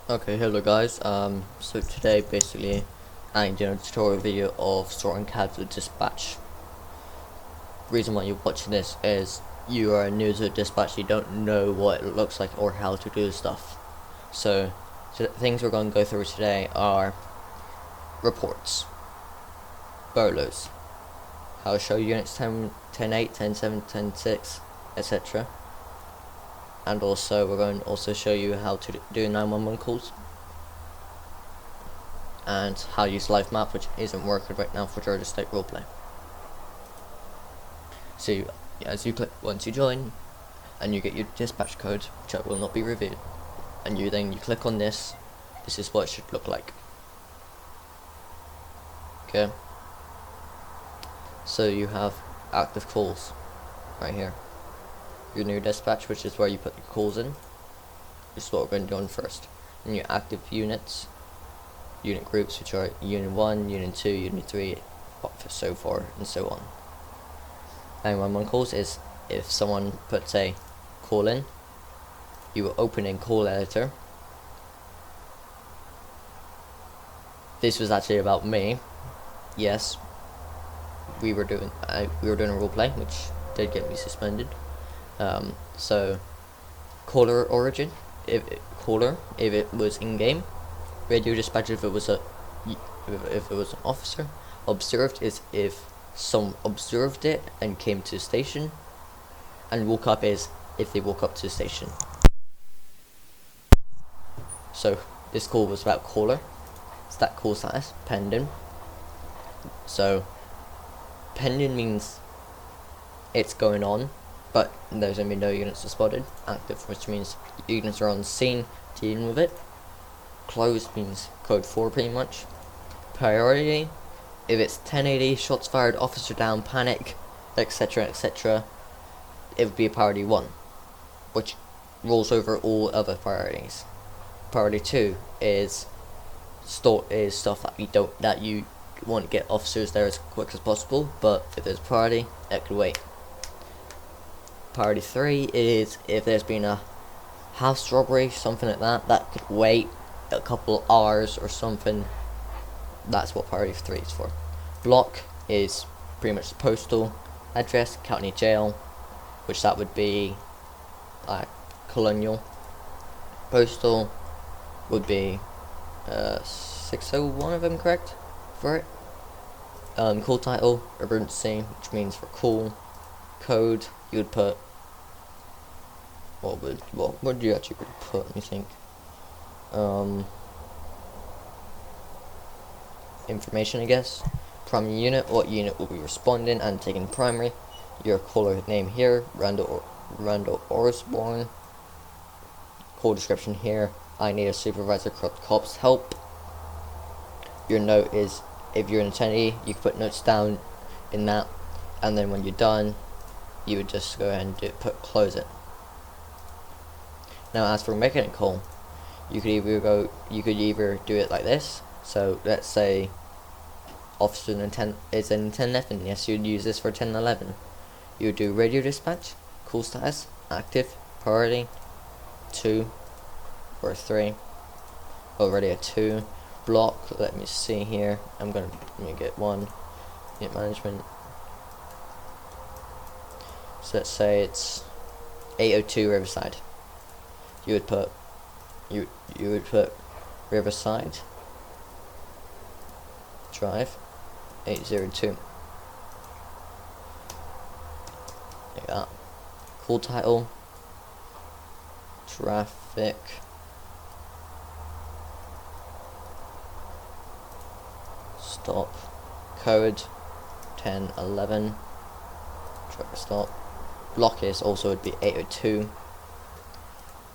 Okay, hello guys. So today basically I'm doing a tutorial video of storing CAD with Dispatch. Reason why you're watching this is you are new to Dispatch, you don't know what it looks like or how to do stuff. So the things we're going to go through today are reports, bolos, how to show units 10, 10.8, 10.7, 10.6, etc. And also we're going to also show you how to do 911 calls. And how to use live map, which isn't working right now for Georgia State Roleplay. So as you click, once you join and you get your dispatch code, which will not be revealed, and you click on this is what it should look like. Okay, so you have active calls right here, your new dispatch, which is where you put your calls in, which is what we're going to do on first. And your active units, unit groups, which are unit 1, unit 2, unit 3, so far and so on. 911 calls is if someone puts a call in, you will open in call editor. This was actually about me. Yes, we were doing a roleplay, which did get me suspended. So caller origin, if it was in game. Radio dispatch if it was an officer. Observed is if some observed it and came to the station, and woke up is if they woke up to the station. So this call was about caller. So that call status pending. So pending means it's going on, but there's gonna be no units spotted. Active, which means units are on scene dealing with it. Closed means code 4 pretty much. Priority, if it's 1080, shots fired, officer down, panic, etc, etc, it would be a priority 1, which rolls over all other priorities. Priority 2 is stuff that you want to get officers there as quick as possible, but if there's priority, that could wait. Priority 3 is if there's been a house robbery, something like that could wait a couple hours or something. That's what priority 3 is for. Block is pretty much the postal address, county jail, which that would be Colonial. Postal would be 601 if I'm correct for it. Call title, emergency, which means for call. Code, you would put what would you actually put? Let me think. Information, I guess. Primary unit, what unit will be responding and taking primary. Your caller name here, Randall Osborne. Call description here, I need a supervisor, cops help. Your note is, if you're an attendee, you can put notes down in that, and then when you're done, you would just go ahead and close it. Now as for making a call, you could either do it like this. So let's say officer is in 1011. Yes, you'd use this for 1011. You would do radio dispatch, call status, active, priority, 2 or 3. Already a 2. Block, let me see here. Let me get 1. Unit management. So let's say it's 802 Riverside. You would put Riverside Drive 802. Like that. Call title, traffic, stop, code 1011, traffic stop. Block is also would be 802.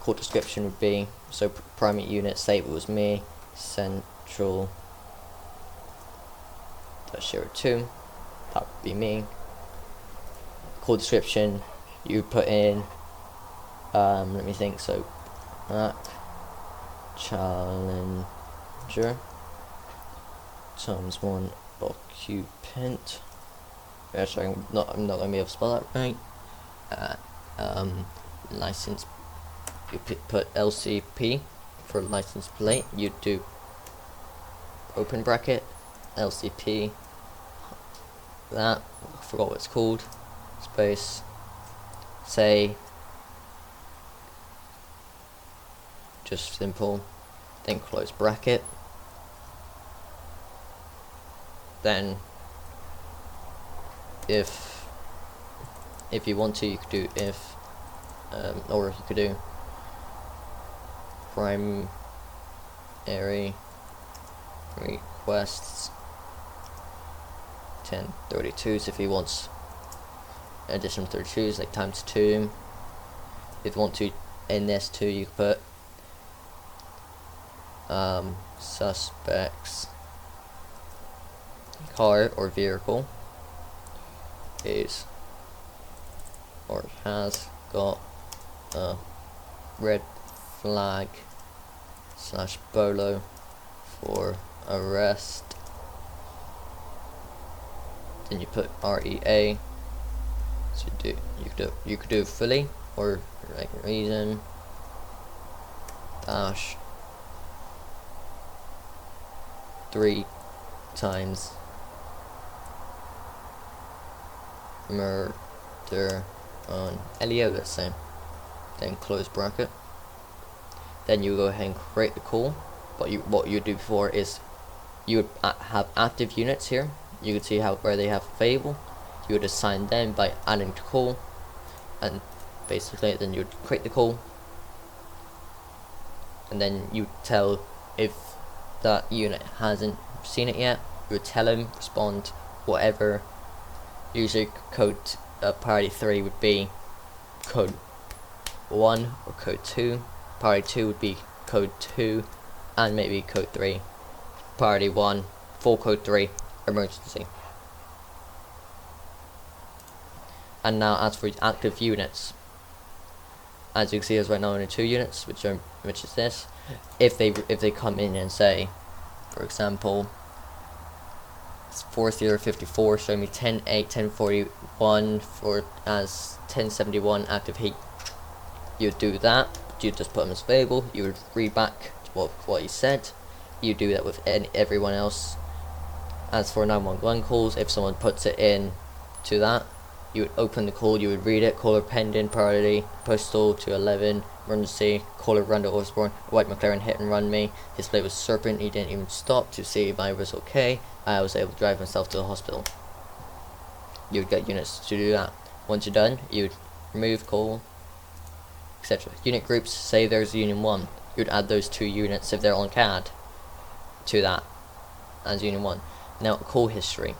Call description would be, so primary unit, say it was me, central -02, that would be me. Call description, you put in, let me think, so challenger times 1 occupant. Actually, I'm not gonna be able to spell that right. License, you put LCP for license plate, you do open bracket, LCP, that, I forgot what it's called, space, say, just simple, then close bracket, then if you want to, you could do if, or you could do primary requests 1032s if he wants additional 32s, like times 2. If you want to in this too, you could put suspects car or vehicle is or has got a red flag / bolo for arrest. Then you put REA. So you could do fully or like reason dash 3 times murder on Elio, let's say. Then close bracket. Then you go ahead and create the call. But what you do before is you would have active units here. You could see where they have available. You would assign them by adding to call, and basically then you would create the call, and then you tell if that unit hasn't seen it yet. You would tell him, respond whatever. Usually code priority 3 would be code 1 or code 2. Priority 2 would be code 2 and maybe code 3. Priority 1, full code 3, emergency. And now as for active units, as you can see, there's right now only 2 units, which is this. If they come in and say, for example, it's 4054 showing me 10:8 1041 for as 1071 active heat. You'd do that. You just put them as available. You would read back what you said. You do that with everyone else. As for 911 calls, if someone puts it in to that, you would open the call, you would read it, caller pending, priority, postal to 11, emergency, caller Randall Osborne, white McLaren hit and run me, his plate was Serpent, he didn't even stop to see if I was okay, I was able to drive myself to the hospital. You would get units to do that. Once you're done, you would remove call, etc. Unit groups, say there's Union 1, you would add those 2 units if they're on CAD to that as Union 1. Now call history.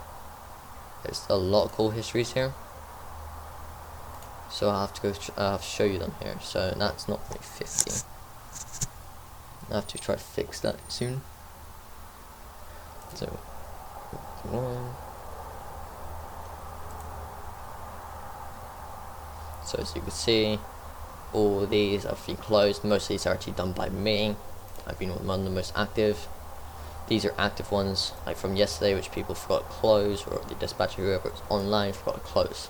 There's a lot of call histories here, so I have to show you them here. So that's not really 50. I have to try to fix that soon. So 1. So as you can see, all these have been closed. Most of these are actually done by me. I've been one of the most active. These are active ones, like from yesterday, which people forgot to close, or the dispatcher, whoever was online, forgot to close.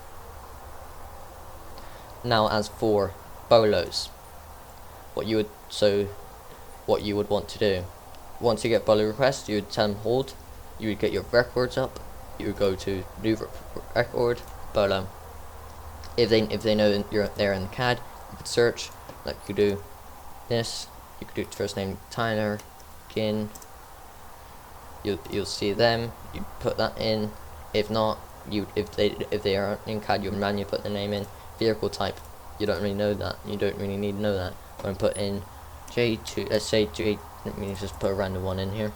Now, as for bolos, what you would want to do, once you get bolo requests, you would tell them hold. You would get your records up. You would go to new record bolo. If they know that you're there in the CAD, you could search, like you do this. You could do first name Tyler, Ginn. You'll see them. You put that in. If not, if they are in CAD, you manually put the name in. Vehicle type, you don't really know that. You don't really need to know that. I'm gonna put in J2. Let's say J. Let me just put a random one in here.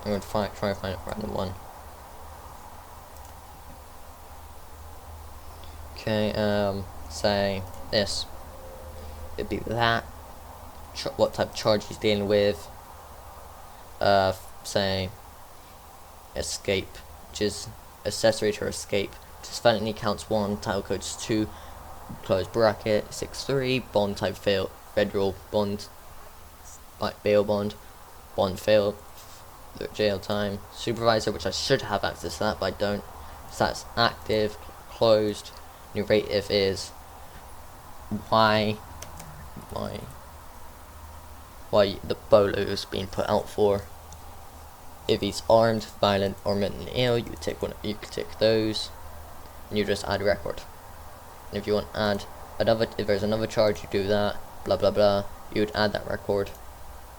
I'm gonna try and find a random one. Okay. Say this. It'd be that. What type of charge he's dealing with. Say escape, which is accessory to escape. Just felony counts 1, title codes 2, close bracket, 6-3, bond type fail, federal bond, bail bond fail, jail time, supervisor, which I should have access to that, but I don't. So that's active, closed. New rate if is why the bolo is being put out for. If he's armed, violent, or mentally ill, you take one. You can take those, and you just add record. And if you want to add another, if there's another charge, you do that. Blah blah blah. You would add that record,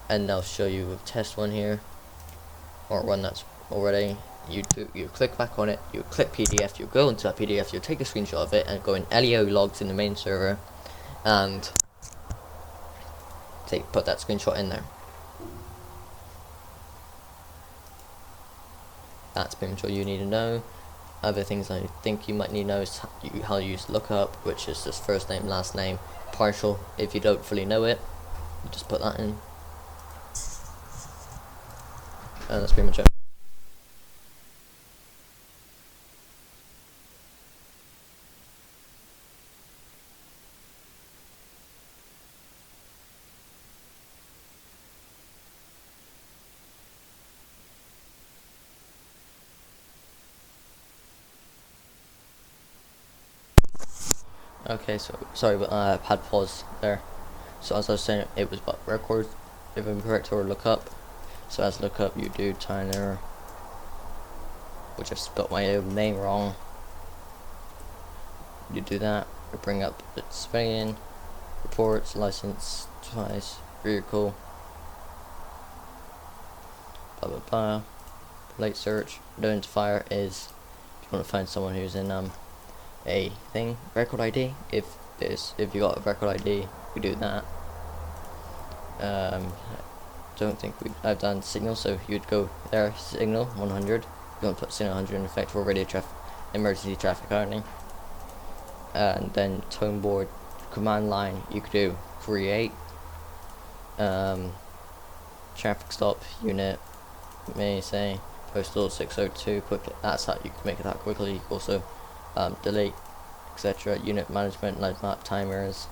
and they'll show you a test one here, or one that's already. You click back on it. You click PDF. You go into that PDF. You take a screenshot of it and go in LEO logs in the main server, and put that screenshot in there. That's pretty much all you need to know. Other things I think you might need to know is how to use lookup, which is just first name, last name, partial. If you don't fully know it, you just put that in. And that's pretty much it. Okay, so sorry, but I had pause there. So as I was saying, it was about record, if I'm correct, or lookup. So as lookup, you do Tyler, which I've spelled my own name wrong. You do that. You bring up the civilian reports, license twice, vehicle, blah blah blah. Plate search. Identifier is if you want to find someone who's in a thing. Record ID, if you got a record ID, we do that. Don't think I've done signal, so you'd go there, signal 100. You want to put signal 100 in effect for radio traffic, emergency traffic hardening. And then tone board, command line, you could do create traffic stop unit, may say postal 602 quick. That's how you can make it that quickly. Also delete, etc. Unit management, light map, timers,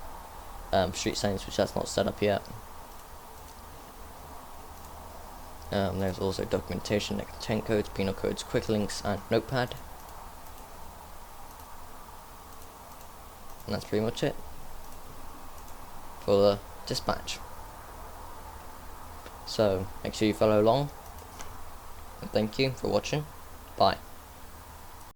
street signs, which that's not set up yet. There's also documentation like content codes, penal codes, quick links, and notepad. And that's pretty much it for the dispatch. So make sure you follow along, and thank you for watching. Bye.